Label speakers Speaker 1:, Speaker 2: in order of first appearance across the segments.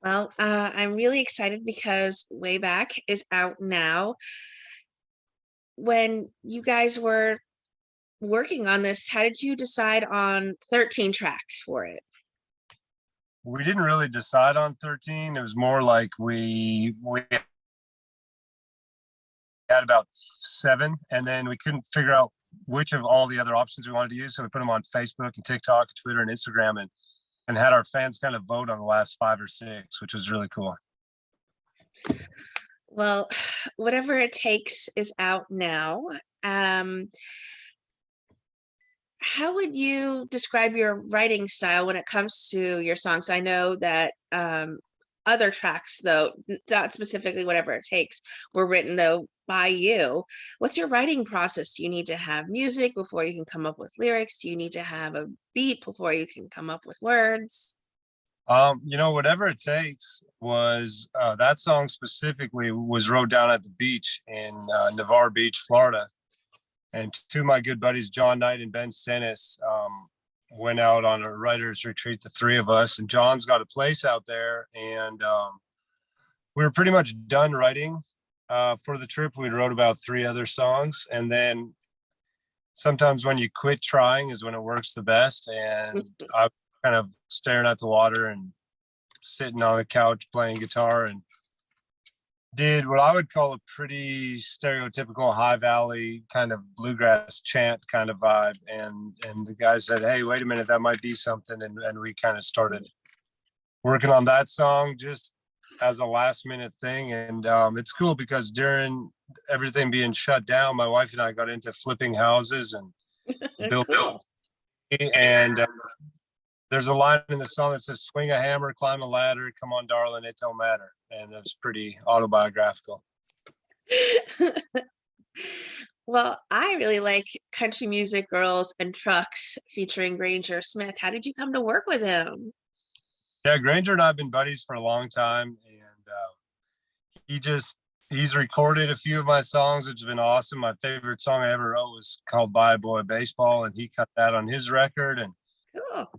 Speaker 1: Well, I'm really excited because Way Back is out now. When you guys were working on this, how did you decide on 13 tracks for it?
Speaker 2: We didn't really decide on 13. It was more like we had about 7, and then we couldn't figure out which of all the other options we wanted to use. So we put them on Facebook and TikTok, Twitter, and Instagram, and had our fans kind of vote on the last 5 or 6, which was really cool.
Speaker 1: Well, Whatever It Takes is out now. Um, how would you describe your writing style when it comes to your songs? I know that other tracks, though, not specifically Whatever It Takes, were written though by you. What's your writing process? Do you need to have music before you can come up with lyrics? Do you need to have a beat before you can come up with words?
Speaker 2: Whatever it takes was that song specifically was wrote down at the beach in Navarre Beach, Florida. And 2 of my good buddies, John Knight and Ben Stennis, went out on a writer's retreat, the 3 of us. And John's got a place out there. And we were pretty much done writing for the trip. We wrote about 3 other songs. And then sometimes when you quit trying is when it works the best. And I kind of staring at the water and sitting on the couch playing guitar and did what I would call a pretty stereotypical high valley kind of bluegrass chant kind of vibe. And the guy said, "Hey, wait a minute, that might be something." And we kind of started working on that song just as a last minute thing. And it's cool because during everything being shut down, my wife and I got into flipping houses and building. And there's a line in the song that says, "Swing a hammer, climb a ladder, come on, darling, it don't matter." And that's pretty autobiographical.
Speaker 1: Well, I really like Country Music Girls and Trucks featuring Granger Smith. How did you come to work with him?
Speaker 2: Yeah, Granger and I have been buddies for a long time. And he's recorded a few of my songs, which has been awesome. My favorite song I ever wrote was called "Buy a Boy Baseball," and he cut that on his record. And
Speaker 1: Cool.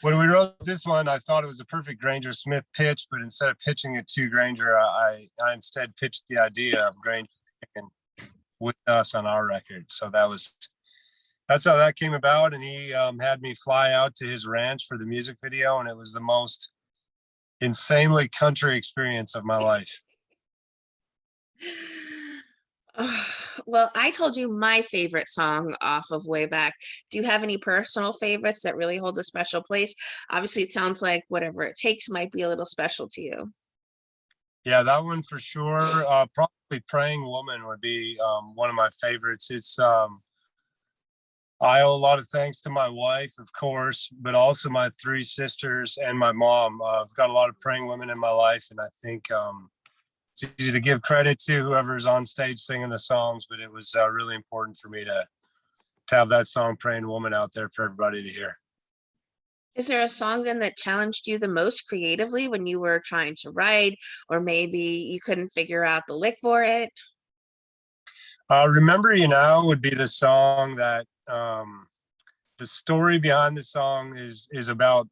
Speaker 2: when we wrote this one, I thought it was a perfect Granger Smith pitch, but instead of pitching it to Granger, I instead pitched the idea of Granger with us on our record. So that's how that came about. And he had me fly out to his ranch for the music video, and it was the most insanely country experience of my life.
Speaker 1: Well, I told you my favorite song off of Way Back. Do you have any personal favorites that really hold a special place? Obviously, it sounds like Whatever It Takes might be a little special to you.
Speaker 2: Yeah, that one for sure. Probably "Praying Woman" would be one of my favorites. It's I owe a lot of thanks to my wife, of course, but also my 3 sisters and my mom. I've got a lot of praying women in my life, and I think it's easy to give credit to whoever's on stage singing the songs, but it was really important for me to have that song "Praying Woman" out there for everybody to hear.
Speaker 1: Is there a song then that challenged you the most creatively when you were trying to write, or maybe you couldn't figure out the lick for it?
Speaker 2: "Remember You Now" would be the song that the story behind the song is about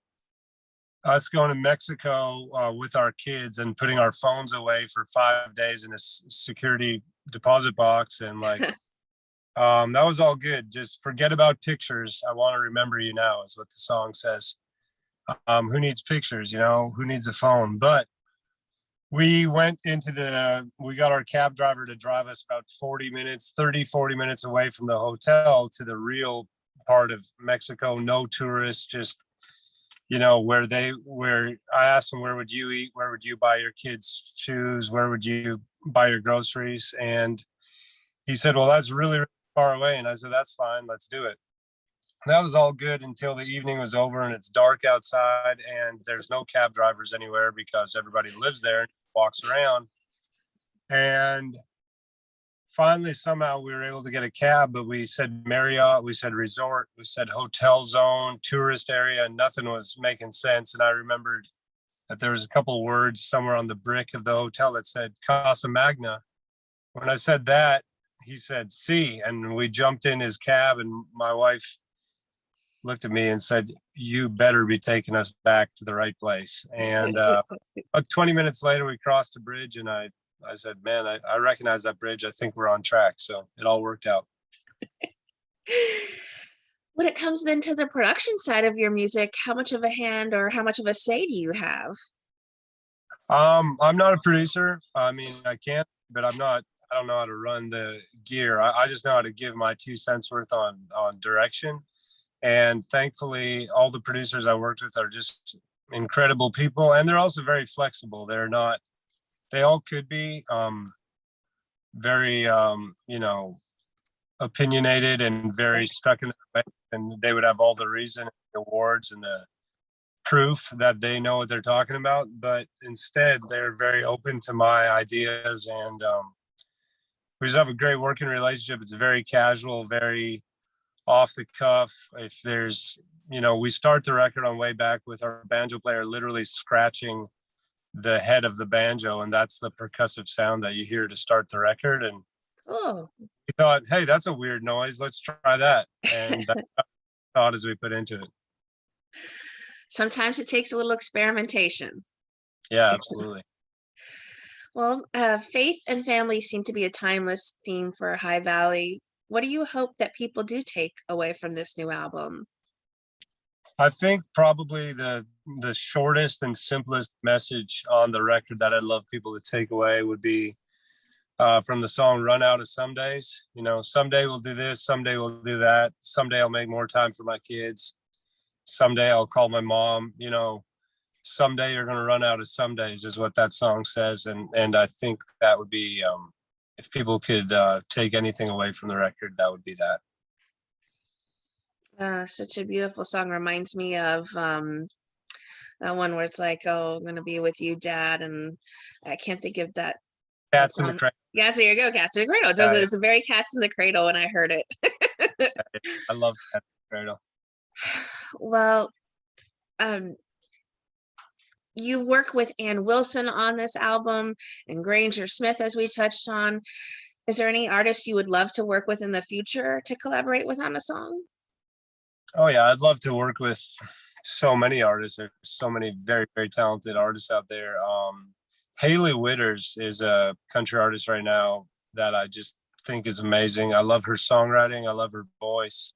Speaker 2: us going to Mexico with our kids and putting our phones away for 5 days in a security deposit box. And that was all good. Just forget about pictures. I want to remember you now is what the song says. Who needs pictures? Who needs a phone? But we got our cab driver to drive us about 40 minutes away from the hotel to the real part of Mexico. No tourists, just, where I asked him, "Where would you eat? Where would you buy your kids' shoes? Where would you buy your groceries?" And he said, "Well, that's really, really far away." And I said, "That's fine. Let's do it." And that was all good until the evening was over and it's dark outside and there's no cab drivers anywhere because everybody lives there and walks around. And finally, somehow we were able to get a cab, but we said Marriott, we said resort, we said hotel zone, tourist area, and nothing was making sense. And I remembered that there was a couple words somewhere on the brick of the hotel that said Casa Magna. When I said that, he said, "See," and we jumped in his cab, and my wife looked at me and said, "You better be taking us back to the right place." And about 20 minutes later, we crossed a bridge, and I said, "Man, I recognize that bridge. I think we're on track." So it all worked out.
Speaker 1: When it comes then to the production side of your music, how much of a hand or how much of a say do you have?
Speaker 2: I'm not a producer. I mean, I can, but I'm not. I don't know how to run the gear. I just know how to give my 2 cents worth on direction. And thankfully, all the producers I worked with are just incredible people, and they're also very flexible. They're not. They all could be very, opinionated and very stuck in their way, and they would have all the reason, the awards, and the proof that they know what they're talking about. But instead, they're very open to my ideas, and we just have a great working relationship. It's very casual, very off the cuff. If there's, we start the record on way back with our banjo player literally scratching the head of the banjo, and that's the percussive sound that you hear to start the record. And
Speaker 1: Oh,
Speaker 2: we thought, hey, that's a weird noise. Let's try that. And that's the thought as we put into it.
Speaker 1: sometimes it takes a little experimentation.
Speaker 2: Yeah, absolutely.
Speaker 1: Well, faith and family seem to be a timeless theme for High Valley. What do you hope that people do take away from this new album?
Speaker 2: I think probably the shortest and simplest message on the record that I'd love people to take away would be from the song "Run Out of Some Days." Someday we'll do this, someday we'll do that, someday I'll make more time for my kids, someday I'll call my mom. Someday you're going to run out of some days, is what that song says. And I think that would be, if people could take anything away from the record, that would be that.
Speaker 1: Such a beautiful song. Reminds me of that one where it's like, "Oh, I'm gonna be with you, Dad," and I can't think of that
Speaker 2: Cats in the
Speaker 1: song.
Speaker 2: Cradle.
Speaker 1: Yeah, there you go, "Cats in the Cradle."
Speaker 2: Yeah,
Speaker 1: It's a very Cats in the Cradle when I heard it.
Speaker 2: I love Cats in the Cradle.
Speaker 1: Well, um, you work with Ann Wilson on this album and Granger Smith, as we touched on. Is there any artist you would love to work with in the future to collaborate with on a song?
Speaker 2: Oh yeah, I'd love to work with so many artists. There's so many very, very talented artists out there. Haley Witters is a country artist right now that I just think is amazing. I love her songwriting. I love her voice.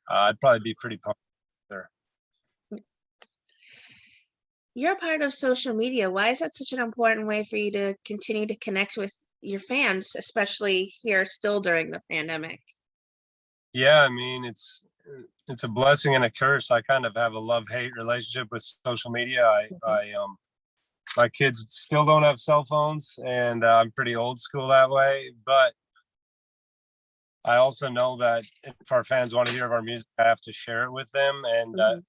Speaker 2: I'd probably be pretty pumped there.
Speaker 1: You're a part of social media. Why is that such an important way for you to continue to connect with your fans, especially here still during the pandemic?
Speaker 2: Yeah, I mean, it's a blessing and a curse. I kind of have a love-hate relationship with social media. My kids still don't have cell phones, and I'm pretty old school that way. But I also know that if our fans want to hear of our music, I have to share it with them, and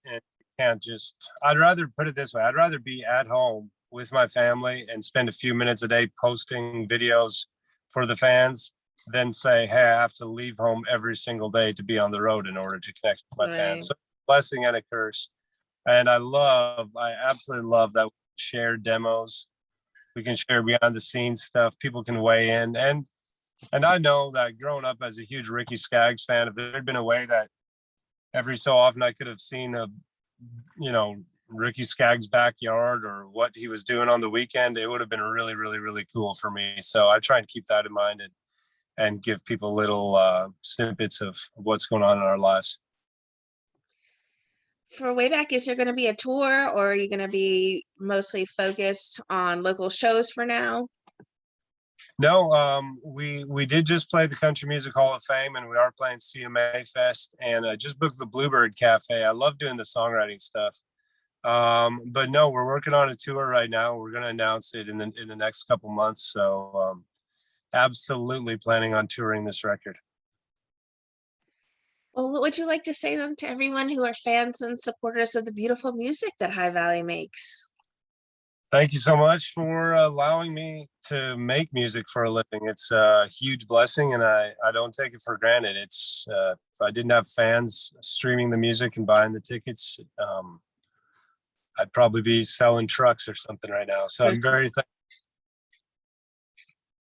Speaker 2: can't just. I'd rather put it this way: I'd rather be at home with my family and spend a few minutes a day posting videos for the fans than say, "Hey, I have to leave home every single day to be on the road in order to connect with my
Speaker 1: Right.
Speaker 2: fans." So, blessing and a curse. And I absolutely love that we share demos. We can share behind the scenes stuff. People can weigh in, and I know that growing up as a huge Ricky Skaggs fan, if there had been a way that every so often I could have seen Ricky Skaggs' backyard or what he was doing on the weekend, it would have been really, really, really cool for me. So I try and keep that in mind and give people little snippets of what's going on in our lives.
Speaker 1: For Wayback, is there going to be a tour, or are you going to be mostly focused on local shows for now?
Speaker 2: No, we did just play the Country Music Hall of Fame, and we are playing CMA Fest, and just booked the Bluebird Cafe. I love doing the songwriting stuff. But no, we're working on a tour right now. We're going to announce it in the next couple months. So absolutely planning on touring this record.
Speaker 1: Well, what would you like to say then to everyone who are fans and supporters of the beautiful music that High Valley makes?
Speaker 2: Thank you so much for allowing me to make music for a living. It's a huge blessing, and I don't take it for granted. If I didn't have fans streaming the music and buying the tickets, I'd probably be selling trucks or something right now. So I'm very thankful